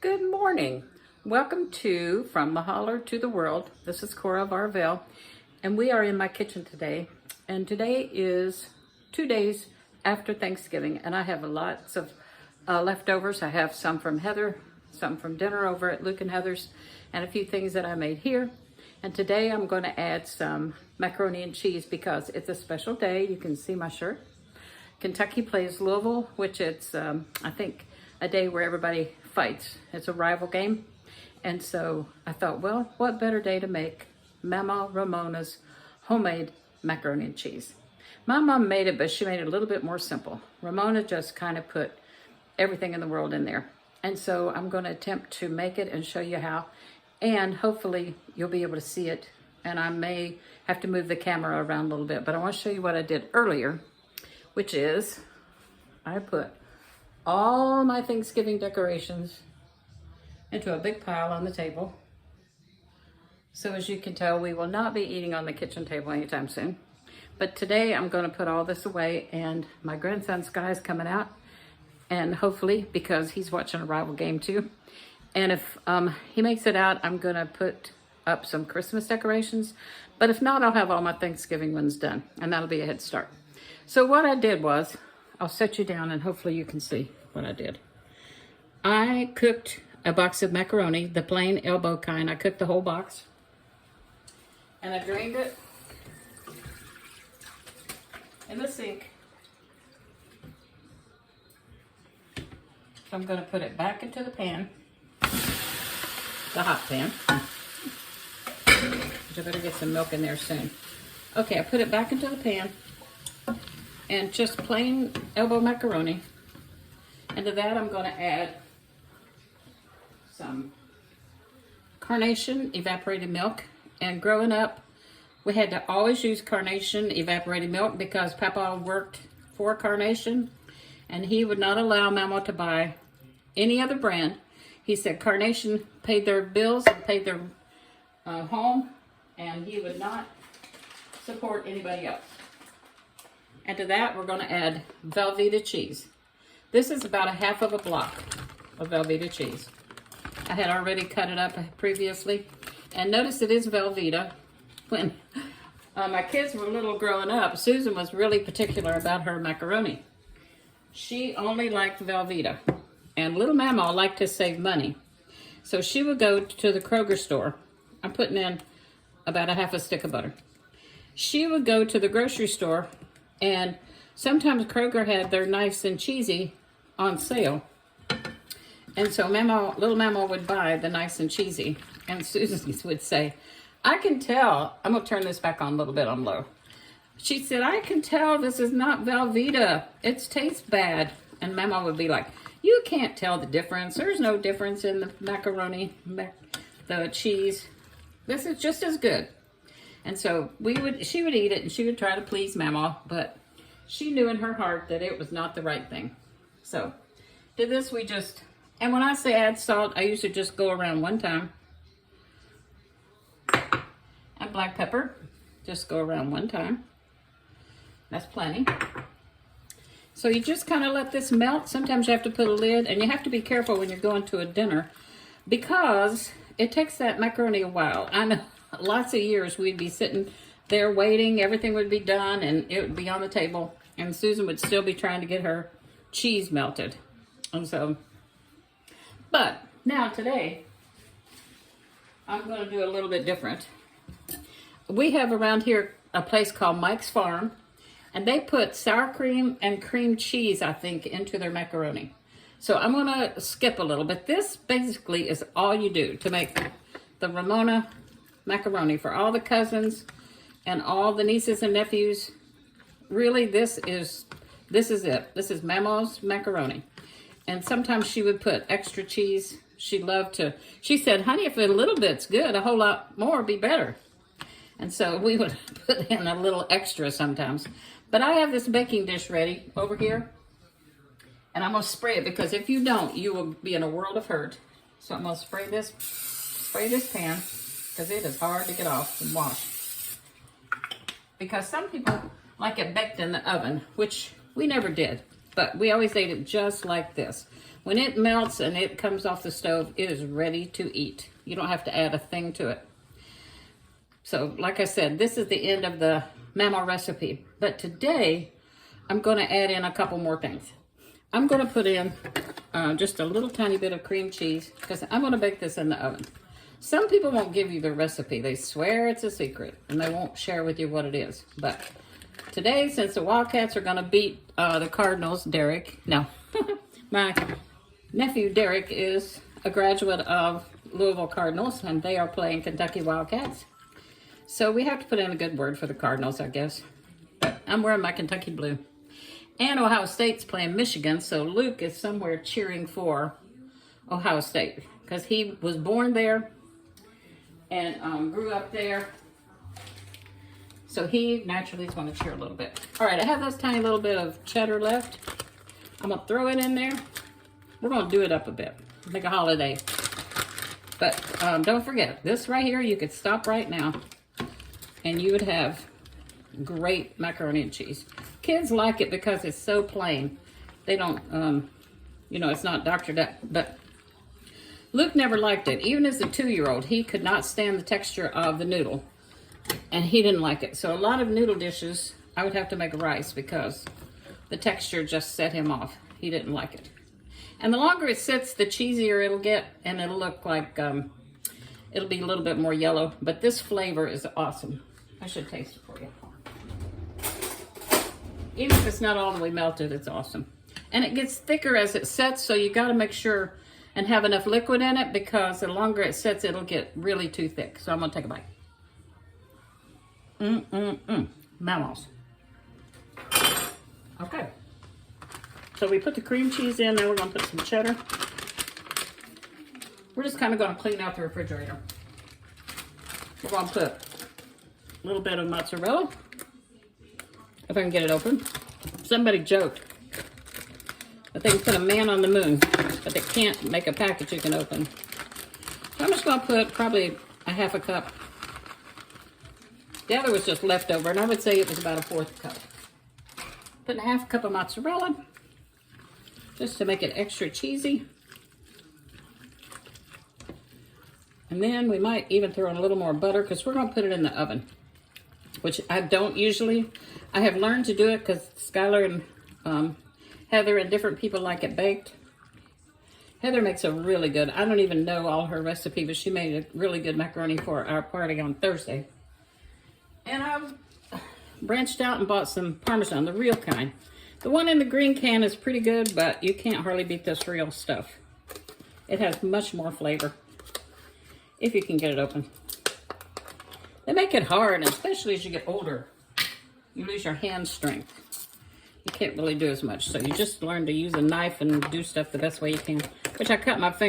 Good morning. Welcome to From the Holler to the World. This is Cora Varvell, and we are in my kitchen today. And today is 2 days after Thanksgiving, and I have lots of leftovers. I have some from Heather, some from dinner over at Luke and Heather's, and a few things that I made here. And today I'm going to add some macaroni and cheese because it's a special day. You can see my shirt. Kentucky plays Louisville, which it's, I think, a day where everybody fights. It's a rival game. And so I thought, well, what better day to make Mama Ramona's homemade macaroni and cheese. My mom made it, but she made it a little bit more simple. Ramona just kind of put everything in the world in there. And so I'm going to attempt to make it and show you how. And hopefully you'll be able to see it. And I may have to move the camera around a little bit, but I want to show you what I did earlier, which is I put all my Thanksgiving decorations into a big pile on the table. So as you can tell, we will not be eating on the kitchen table anytime soon. But today I'm going to put all this away, and my grandson Sky is coming out, and hopefully, because he's watching a rival game too, and if he makes it out, I'm going to put up some Christmas decorations. But if not, I'll have all my Thanksgiving ones done, and that'll be a head start. So what I did was, I'll set you down and hopefully you can see what I did. I cooked a box of macaroni, the plain elbow kind. I cooked the whole box. And I drained it in the sink. So I'm going to put it back into the pan, the hot pan. I better get some milk in there soon. Okay, I put it back into the pan. And just plain elbow macaroni. And to that I'm going to add some Carnation evaporated milk. And growing up, we had to always use Carnation evaporated milk because Papa worked for Carnation, and he would not allow Mama to buy any other brand. He said Carnation paid their bills and paid their home, and he would not support anybody else. And to that, we're going to add Velveeta cheese. This is about a half of a block of Velveeta cheese. I had already cut it up previously. And notice it is Velveeta. When my kids were little growing up, Susan was really particular about her macaroni. She only liked Velveeta. And little Mama liked to save money. So she would go to the Kroger store. I'm putting in about a half a stick of butter. She would go to the grocery store, and sometimes Kroger had their nice and cheesy on sale. And so little Mama would buy the nice and cheesy. And Susan would say, I can tell, I'm going to turn this back on a little bit on low. She said, I can tell this is not Velveeta. It tastes bad. And Mama would be like, you can't tell the difference. There's no difference in the macaroni, the cheese. This is just as good. And so she would eat it, and she would try to please Mama, but she knew in her heart that it was not the right thing. So did this, and when I say add salt, I usually just go around one time. And black pepper, just go around one time. That's plenty. So you just kind of let this melt. Sometimes you have to put a lid, and you have to be careful when you're going to a dinner because it takes that macaroni a while. I know lots of years we'd be sitting there waiting, everything would be done, and it would be on the table, and Susan would still be trying to get her cheese melted. And so, but now today, I'm going to do a little bit different. We have around here a place called Mike's Farm, and they put sour cream and cream cheese, I think, into their macaroni. So I'm going to skip a little bit. This basically is all you do to make the Ramona macaroni for all the cousins and all the nieces and nephews. Really, this is it. This is Mama's macaroni. And sometimes she would put extra cheese. She said, honey, if a little bit's good, a whole lot more would be better. And so we would put in a little extra sometimes. But I have this baking dish ready over here. And I'm going to spray it because if you don't, you will be in a world of hurt. So I'm going to spray this pan because it is hard to get off and wash. Because some people like it baked in the oven, which we never did. But we always ate it just like this. When it melts and it comes off the stove, it is ready to eat. You don't have to add a thing to it. So, like I said, this is the end of the mama recipe. But today, I'm going to add in a couple more things. I'm going to put in just a little tiny bit of cream cheese because I'm going to bake this in the oven. Some people won't give you the recipe. They swear it's a secret and they won't share with you what it is. But today, since the Wildcats are going to beat the Cardinals, my nephew Derek is a graduate of Louisville Cardinals and they are playing Kentucky Wildcats. So we have to put in a good word for the Cardinals, I guess. But I'm wearing my Kentucky blue. And Ohio State's playing Michigan, so Luke is somewhere cheering for Ohio State because he was born there and grew up there. So he naturally is going to cheer a little bit. All right, I have this tiny little bit of cheddar left. I'm going to throw it in there. We're going to do it up a bit, make a holiday. But don't forget, this right here, you could stop right now and you would have great macaroni and cheese. Kids like it because it's so plain. They don't, it's not doctored up. But Luke never liked it. Even as a 2-year-old, he could not stand the texture of the noodle. And he didn't like it. So a lot of noodle dishes, I would have to make rice because the texture just set him off. He didn't like it. And the longer it sits, the cheesier it'll get. And it'll look like, it'll be a little bit more yellow. But this flavor is awesome. I should taste it for you. Even if it's not all the way melted, it's awesome. And it gets thicker as it sets, so you got to make sure and have enough liquid in it because the longer it sets, it'll get really too thick. So I'm going to take a bite. Mammals. Okay. So we put the cream cheese in, now we're going to put some cheddar. We're just kind of going to clean out the refrigerator. We're going to put a little bit of mozzarella. If I can get it open. Somebody joked that they can put a man on the moon, but they can't make a package you can open. So I'm just going to put probably a half a cup. The other was just leftover, and I would say it was about a 1/4 cup. Putting a half cup of mozzarella, just to make it extra cheesy. And then we might even throw in a little more butter, because we're going to put it in the oven. Which I don't usually. I have learned to do it because Skylar and Heather and different people like it baked. Heather makes a really good, I don't even know all her recipe, but she made a really good macaroni for our party on Thursday. And I've branched out and bought some Parmesan, the real kind. The one in the green can is pretty good, but you can't hardly beat this real stuff. It has much more flavor, if you can get it open. They make it hard, especially as you get older. You lose your hand strength. You can't really do as much. So you just learn to use a knife and do stuff the best way you can. Which I cut my finger.